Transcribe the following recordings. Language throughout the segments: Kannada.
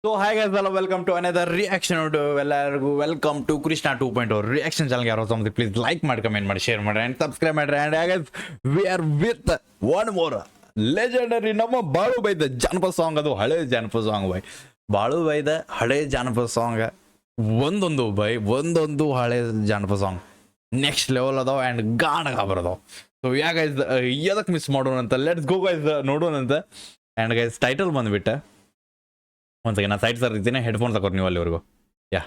ಸೊ ಹಾಯ್ ಗೈಸ್ ಎಲ್ಲ ವೆಲ್ಕಮ್ ಟು ಅನದರ್ ರಿಯಾಕ್ಷನ್ ಎಲ್ಲರಿಗೂ ವೆಲ್ಕಮ್ ಟು ಕೃಷ್ಣ 2.0 ರಿಯಾಕ್ಷನ್ ಚಾನಲ್ಗೆ ಯಾರೋ ಸಮಸ್ಯೆ ಪ್ಲೀಸ್ ಲೈಕ್ ಮಾಡಿ ಕಮೆಂಟ್ ಮಾಡಿ ಶೇರ್ ಮಾಡಿ ಆ್ಯಂಡ್ ಸಬ್ಸ್ಕ್ರೈಬ್ ಮಾಡಿರಿ and guys we are with one more legendary ನಮ್ಮ ಬಾಳು ಬೈದ ಜಾನಪದ ಸಾಂಗ್. ಅದು ಹಳೆ ಜಾನಪದ ಸಾಂಗ್ ಬೈ ಬಾಳು ಬೈದ ಹಳೆ ಜಾನಪದ ಸಾಂಗ್ ಒಂದೊಂದು ಹಳೆ ಜಾನಪದ ಸಾಂಗ್ ನೆಕ್ಸ್ಟ್ ಲೆವೆಲ್ ಅದಾವ ಆ್ಯಂಡ್ ಗಾಣಗ ಬರದಾವ. ಸೊ ಯಾ ಗೈಸ್ ಎದಕ್ಕೆ ಮಿಸ್ ಮಾಡೋಣ ಅಂತ ಲೆಟ್ಸ್ ಗೋ ಗೈಸ್ ನೋಡೋಣಂತ. ಆ್ಯಂಡ್ ಗೈಸ್ ಟೈಟಲ್ ಬಂದ್ಬಿಟ್ಟೆ ಒಂದ್ಸಗೆ ನಾ ಸೈಡ್ ಸರ್ ಇದ್ದೀನಿ, ಹೆಡ್ಫೋನ್ ತಗೋರು ನೀವು ಅಲ್ಲಿವರೆಗೂ. ಯಾ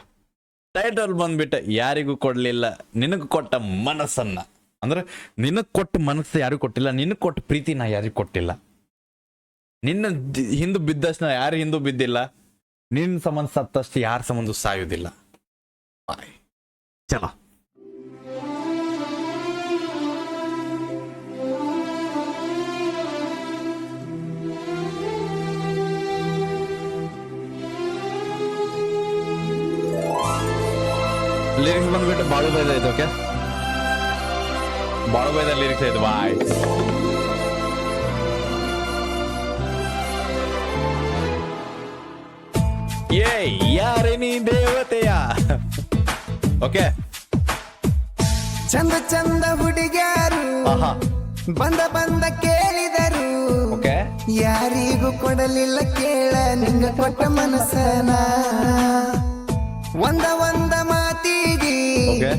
ಟೈಟಲ್ ಬಂದ್ಬಿಟ್ಟೆ ಯಾರಿಗೂ ಕೊಡಲಿಲ್ಲ ನಿನಗೆ ಕೊಟ್ಟ ಮನಸ್ಸನ್ನ, ಅಂದ್ರೆ ನಿನಗೆ ಕೊಟ್ಟ ಮನಸ್ಸು ಯಾರಿಗೂ ಕೊಟ್ಟಿಲ್ಲ, ನಿನಗೆ ಕೊಟ್ಟ ಪ್ರೀತಿ ನಾ ಯಾರಿಗೂ ಕೊಟ್ಟಿಲ್ಲ, ನಿನ್ನ ಹಿಂದೂ ಬಿದ್ದಷ್ಟು ನಾ ಯಾರು ಹಿಂದೂ ಬಿದ್ದಿಲ್ಲ, ನಿನ್ನ ಸಂಬಂಧ ಸತ್ತಷ್ಟು ಯಾರ ಸಂಬಂಧ ಸಾಯೋದಿಲ್ಲ. ಬಾಯ್ ಚಲ ಲಿರಿಕ್ಸ್ ಬಂದ್ಬಿಟ್ಟು ಬಾಳು ಬೈದ ಇದು. ಓಕೆ, ಬಾಳು ಬೈದ ಲಿರಿಕ್ಸ್ ಇದು. ಬಾಯ್ ಏ ಯಾರೇ ನೀ ದೇವತೆಯ. ಓಕೆ, ಚಂದ ಚಂದ ಹುಡುಗ್ಯಾರು ಬಂದ ಕೇಳಿದರು, ಓಕೆ, ಯಾರಿಗೂ ಕೊಡಲಿಲ್ಲ ಕೇಳ ನಿಂಗ ಕೊಟ್ಟ ಮನಸ್ಸನ. ಒಂದ ಮಾತಿಗೆ ಓಕೆ,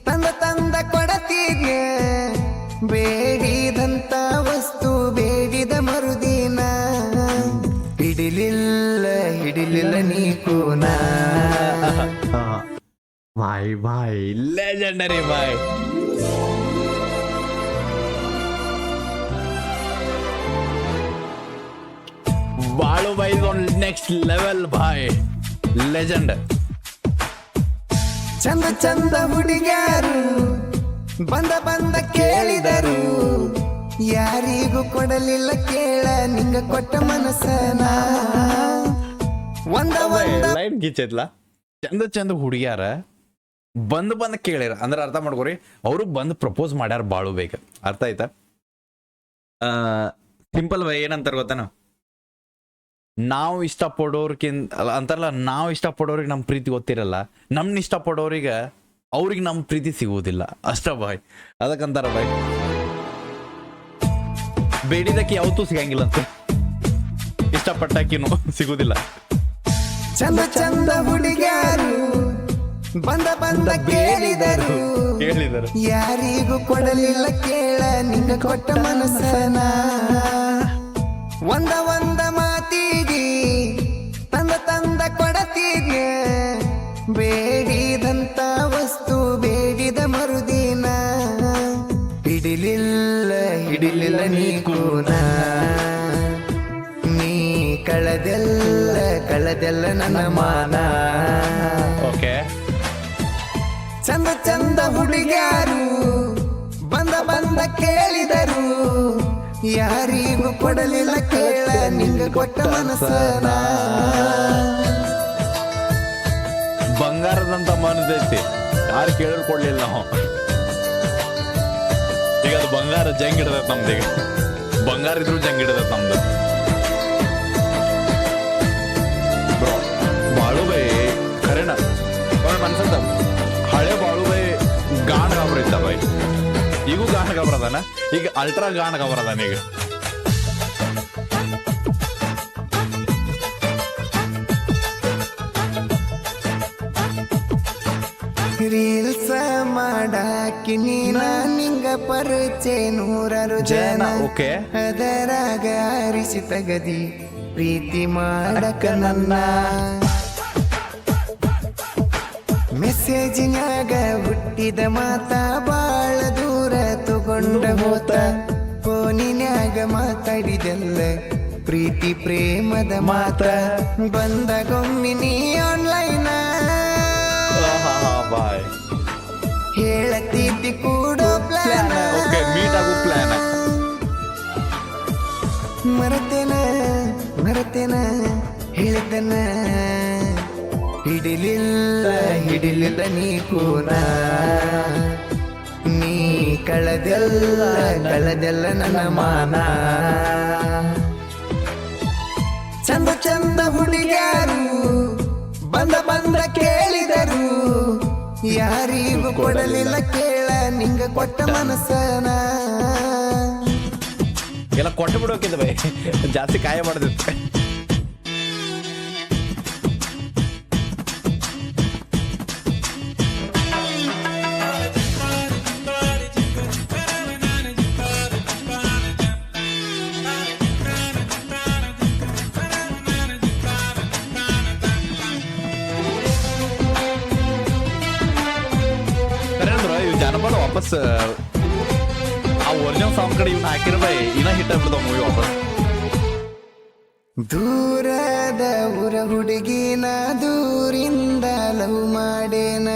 ತಂದ ಕೊಡತಿಗೆ, ಬೇಡಿದಂತ ವಸ್ತು ಬೇಡಿದ ಮರುದಿನ, ಹಿಡಿಲಿಲ್ಲ ನೀ ಕೂನ. ಬಾಯ್ ಲೆಜೆಂಡರಿ ಬಾಯ್. ಬಾಳು ಬೈ ನೆಕ್ಸ್ಟ್ ಲೆವೆಲ್ ಬಾಯ್, ಲೆಜೆಂಡ್. ಚಂದ ಹುಡುಗ್ಯಾರು ಬಂದ ಕೇಳಿದರು, ಯಾರಿಗೂ ಕೊಡಲಿಲ್ಲ ಕೇಳ ನಿಂಗ ಕೊಟ್ಟ ಮನಸ್ಸನ. ಒಂದ ಲೈನ್ ಗಿಚ್ಚೈತ್ಲ. ಚಂದ ಹುಡುಗ್ಯಾರ ಬಂದ್ ಕೇಳ್ಯಾರ ಅಂದ್ರೆ ಅರ್ಥ ಮಾಡ್ಕೋರಿ, ಅವರು ಬಂದು ಪ್ರಪೋಸ್ ಮಾಡ್ಯಾರ ಬಾಳು ಬೇಗ. ಅರ್ಥ ಆಯ್ತಾ? ಸಿಂಪಲ್ ಬೈ ಏನಂತಾರ ಗೊತ್ತಾನ, ನಾವು ಇಷ್ಟಪಡೋರ್ಕಿಂತ ಅಂತಾರಲ್ಲ, ನಾವು ಇಷ್ಟಪಡೋರಿಗೆ ನಮ್ಮ ಪ್ರೀತಿ ಗೊತ್ತಿರಲ್ಲ, ನಮ್ನ ಇಷ್ಟಪಡೋರಿಗೆ ಅವ್ರಿಗೆ ನಮ್ಮ ಪ್ರೀತಿ ಸಿಗುವುದಿಲ್ಲ ಅಷ್ಟ ಬಾಯ್. ಅದಕ್ಕಂತಾರ ಬಾಯ್, ಬೇಡಿದಕ್ಕೆ ಯಾವತ್ತೂ ಸಿಗಂಗಿಲ್ಲ ಅಂತ, ಇಷ್ಟಪಟ್ಟಾಕಿನೂ ಸಿಗುದಿಲ್ಲ. ಚಂದ ಹುಡುಗ್ಯಾರು ಬಂದ ಕೇಳಿದರು, ಯಾರಿಗೂ ಕೊಡಲಿಲ್ಲ ಕೇಳ ನಿಂಗ ಕೊಟ್ಟ ಮನಸ್ಸನ. ಒಂದ ಮಾತಿಗೆ ತಂದ ಕೊಡತಿಗೆ, ಬೇಡಿದಂತ ವಸ್ತು ಬೇಡಿದ ಮರುದಿನ, ಹಿಡಿಲಿಲ್ಲ ನೀ ಕೂನ. ನೀ ಕಳದೆಲ್ಲ ನನ್ನ ಮಾನ. ಓಕೆ, ಚಂದ ಹುಡುಗ್ಯಾರು ಬಂದ ಕೇಳಿದರು, ಯಾರಿಗೂ ಕೊಡಲಿಲ್ಲ ಕೇಳ ನಿಂಗ ಕೊಟ್ಟ ಮನಸ್ಸನ. ಬಂಗಾರದಂತ ಮನಸ್ಸೈತಿ, ಯಾರು ಕೇಳಿದ್ರು ಕೊಡ್ಲಿಲ್ಲ ನಾವು. ಈಗ ಅದು ಬಂಗಾರ ಜಂಗ್ ಹಿಡ್ದೈತೆ ನಮ್ದು, ಈಗ ಬಂಗಾರ ಇದ್ರು ಜಂಗ್ ಹಿಡ್ದೈತೆ ನಮ್ದು. ಬ್ರೋ ಬಾಳು ಬೈ ಖರೇನ ಮನ್ಸಂತ ಹಳೆ ಬಾಳು ಬೈ ಗಾಣ ಗಾಬ್ರ ಇದ್ದ ಬೈ, ಈಗೂ ಗಾಣ ಗಾಬ್ರದಾನ, ಈಗ ಅಲ್ಟ್ರಾ ಗಾಣ ಗಾಬ್ರದಾನ ಈಗ. ರೀಲ್ಸ್ ಮಾಡಾಕಿ ನೀನ ನಿಂಗ ಪರಿಚಯ ನೂರಾರು ಜನ. ಓಕೆ, ಅದರಾಗ ಆರಿಸಿ ತಗದಿ ಪ್ರೀತಿ ಮಾಡಕ ನನ್ನ. ಮೆಸೇಜಿನ್ಯಾಗ ಹುಟ್ಟಿದ ಮಾತ ಬಾಳ ದೂರ ತಗೊಂಡ ಹೋತ, ಫೋನಿನ್ಯಾಗ ಮಾತಾಡಿದೆಲ್ಲ ಪ್ರೀತಿ ಪ್ರೇಮದ ಮಾತ. ಬಂದಗೊಮ್ಮಿನಿ ಆನ್ಲೈನ್ ಬಾಯ್ ಹೇಳತಿದ್ದಿ ಕೂಡೋ ಪ್ಲಾನ್. ಓಕೆ, ಮೀಟ್ ಆಗೋ ಪ್ಲಾನ್. ಮರತೇನ ಹೇಳ್ತನ, ಹಿಡಿಲಿಲ್ಲ ನೀ ಕೂನ. ನೀ ಕಳದೆಲ್ಲ ನನ್ನ ಮಾನ. ಚಂದ ಹುಡುಗ್ಯಾರು ಬಂದ ಬಂದ ಕೇಳಿದರು ಯಾರಿಗೂ ಕೊಡಲಿಲ್ಲ ಕೇಳ ನಿಂಗ ಕೊಟ್ಟ ಮನಸ್ಸನ ಎಲ್ಲ ಕೊಟ್ಟು ಬಿಡೋಕಿದ್ದ ಬೈ ಜಾಸ್ತಿ ಕಾಯ ಮಾಡ್ದಿತ್ತು ಜನಪದ ವಾಪಸ್ ಆ ಒರಿಜಿನಲ್ ಸಾಂಗ್ ಕಡೆ ಇವ್ನ ಹಾಕಿರ ಬೈ ಇನ್ನ ಹಿಟ್ ಆಗ್ಬಿಡ್ತಾವ ಮೂವಿ ವಾಪಸ್ ದೂರದ ಊರ ಹುಡುಗಿನ ದೂರಿಂದ ಲವ್ ಮಾಡೇನ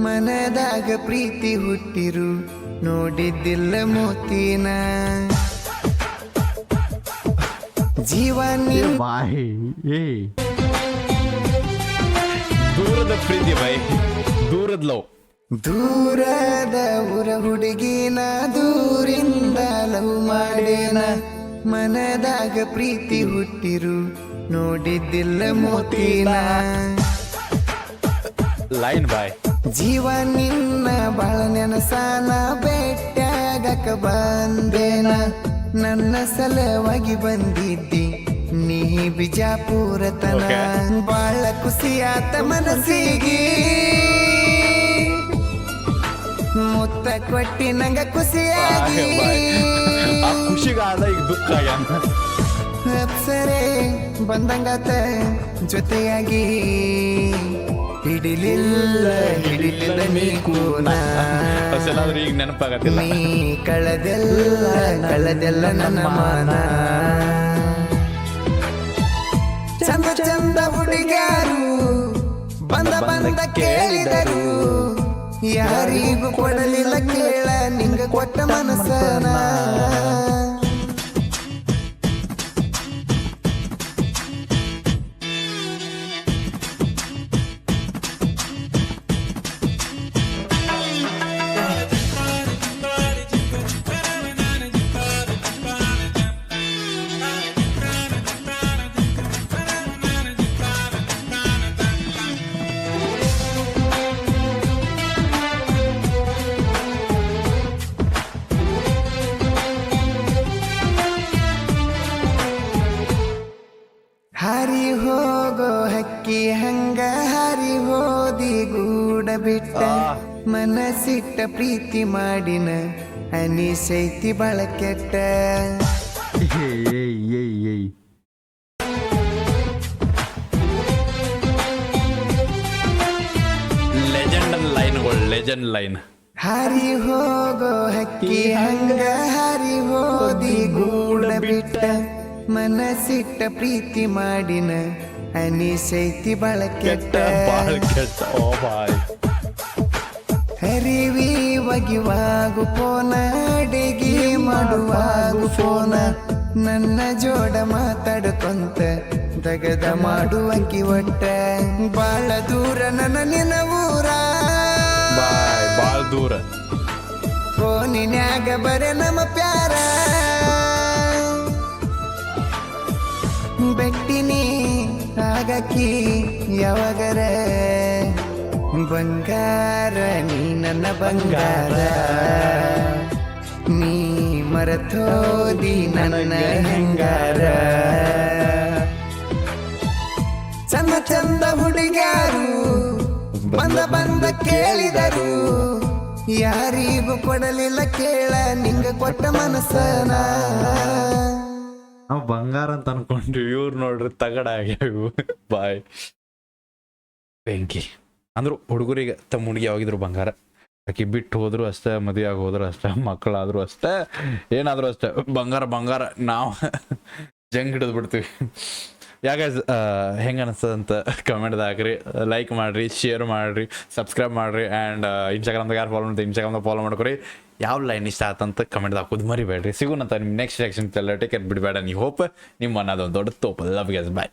ಮನದಾಗ ಪ್ರೀತಿ ಹುಟ್ಟಿರು ನೋಡಿದ್ದಿಲ್ಲ ಮೋತಿನ ಜೀವನ ಬಾಯ್ ದೂರದ ಪ್ರೀತಿ ಬೈ ದೂರದ ಲವ್ ದೂರದ ಊರ ಹುಡುಗಿನ ದೂರಿಂದ ಲವ್ ಮಾಡೇನ ಮನದಾಗ ಪ್ರೀತಿ ಹುಟ್ಟಿರು ನೋಡಿದ್ದಿಲ್ಲ ಮೋತಿನ ಲೈನ್ ಬಾಯ್ ಜೀವ ನಿನ್ನ ಬಾಳ ನೆನಸಾನ ಬೆಟ್ಟಾಗಕ ಬಂದೇನ ನನ್ನ ಸಲವಾಗಿ ಬಂದಿದ್ದಿ ನೀ ಬಿಜಾಪುರತನ ಬಾಳ ಖುಷಿಯಾತ ಮನಸ್ಸಿಗೆ ಮುತ್ತ ಕೊಟ್ಟಿ ನಂಗ ಖುಷಿಯಾಗಿ ಆ ಖುಷಿಗಾದ ಈಗ ದುಃಖ ಅಪ್ಸರೆ ಬಂದಂಗಾತ ಜೊತೆಯಾಗಿ ಹಿಡಿಲಿಲ್ಲ ನೀ ಕೂನ ಅಸಲಾದ್ರೂ ಈಗ ನೆನಪಾಗತ್ತಿಲ್ಲ ನೀ ಕಳೆದೆಲ್ಲ ನನ್ನ ಮಾನ ಚಂದ ಚಂದ ಹುಡುಗಾರು ಬಂದ ಕೇಳಿದರು ಯಾರಿಗೂ ಕೊಡಲಿಲ್ಲ ಕೇಳ ನಿಂಗ ಕೊಟ್ಟ ಮನಸ್ಸನ ಹಾರಿ ಹೋಗೋ ಹಕ್ಕಿ ಹಂಗ ಹಾರಿ ಹೋದಿ ಗೂಡ ಬಿಟ್ಟ ಮನಸ್ಸಿಟ್ಟ ಪ್ರೀತಿ ಮಾಡಿನ ಅನಿಸೈತಿ ಬಾಳ ಕೆಟ್ಟ ಲೆಜೆಂಡ್ ಲೈನ್ಗಳು ಲೆಜೆಂಡ್ ಲೈನ್ ಹಾರಿ ಹೋಗೋ ಹಕ್ಕಿ ಹಂಗ ಹಾರಿ ಹೋದಿ ಗೂಡ ಬಿಟ್ಟ ಮನಸ್ಸಿಟ್ಟ ಪ್ರೀತಿ ಮಾಡಿನ ಅನಿಸೈತಿ ಬಾಳ ಕೆಟ್ಟ ಓ ಬಾಯ್ ಹರಿವಿ ಒಗಿವಾಗು ಫೋನ ಅಡಿಗೆ ಮಾಡುವಾಗು ಫೋನ ನನ್ನ ಜೋಡ ಮಾತಾಡ್ಕೊಂತ ದಗದ ಮಾಡುವಂಕಿ ಒಟ್ಟ ಬಾಳ ದೂರ ನನ್ನ ನಿನ್ನ ಊರ ಬಾಳ ದೂರ ಫೋನಿನ್ಯಾಗ ಬರೆ ನಮ್ಮ ಪ್ಯಾರ ಬೆಟ್ಟಿನಿ ಆಗಕ್ಕಿ ಯಾವಾಗರ ಬಂಗಾರ ನೀ ನನ್ನ ಬಂಗಾರ ನೀ ಮರತೋದಿ ನನ್ನ ಹೆಂಗಾರ ಚಂದ ಚಂದ ಹುಡುಗಾರು ಬಂದ ಕೇಳಿದರು ಯಾರಿಗೂ ಕೊಡಲಿಲ್ಲ ಕೇಳ ನಿಂಗ ಕೊಟ್ಟ ಮನಸ್ಸನ ನಾವು ಬಂಗಾರ ಅಂತ ಅನ್ಕೊಂಡ್ವಿ ಇವ್ರು ನೋಡ್ರಿ ತಗಡ ಆಗ್ಯಾವು ಬಾಯ್ ಬೆಂಕಿ ಅಂದ್ರು ಹುಡುಗರಿಗೆ ತಮ್ಮ ಹುಡುಗಿ ಯಾವಾಗಿದ್ರು ಬಂಗಾರ ಆಕಿ ಬಿಟ್ಟು ಹೋದ್ರು ಅಷ್ಟೇ ಮದುವೆ ಆಗಿ ಹೋದ್ರು ಅಷ್ಟೇ ಮಕ್ಕಳಾದ್ರು ಅಷ್ಟೇ ಏನಾದ್ರು ಅಷ್ಟೇ ಬಂಗಾರ ನಾವು ಜಂಗ್ ಹಿಡಿದು ಬಿಡ್ತೀವಿ ಯಾಕೆ ಹೆಂಗೆ ಅನಿಸ್ತದಂತ ಕಮೆಂಟ್ದಾಗ ಹಾಕ್ರಿ ಲೈಕ್ ಮಾಡಿರಿ ಶೇರ್ ಮಾಡಿರಿ ಸಬ್ಸ್ಕ್ರೈಬ್ ಮಾಡಿರಿ ಆ್ಯಂಡ್ ಇನ್ಸ್ಟಾಗ್ರಾಮ್ದಾಗ ಯಾರು ಫಾಲೋ ಮಾಡ್ತೀವಿ ಇನ್ಸ್ಟಾಗ್ರಾಮ್ದಾಗ ಫಾಲೋ ಮಾಡ್ಕೊರಿ ಯಾವ ಲೈನ್ ಇಷ್ಟ ಆತಂತ ಕಮೆಂಟ್ದಾಗ ಹಾಕೋದು ಮರಿಬೇಡ್ರಿ ಸಿಗೋಣಂತ ನಿಮ್ಮ ನೆಕ್ಸ್ಟ್ ಸೆಕ್ಷನ್ ಟೇಕ್ ಕೇರ್ ಬಿಡಬೇಡ ನೀವು ಹೋಪ್ ನಿಮ್ಮ ಅನ್ನೋದೊಂದು ದೊಡ್ಡ ತೋಪ ಲವ್ ಗ್ಯಾಸ್ ಬಾಯ್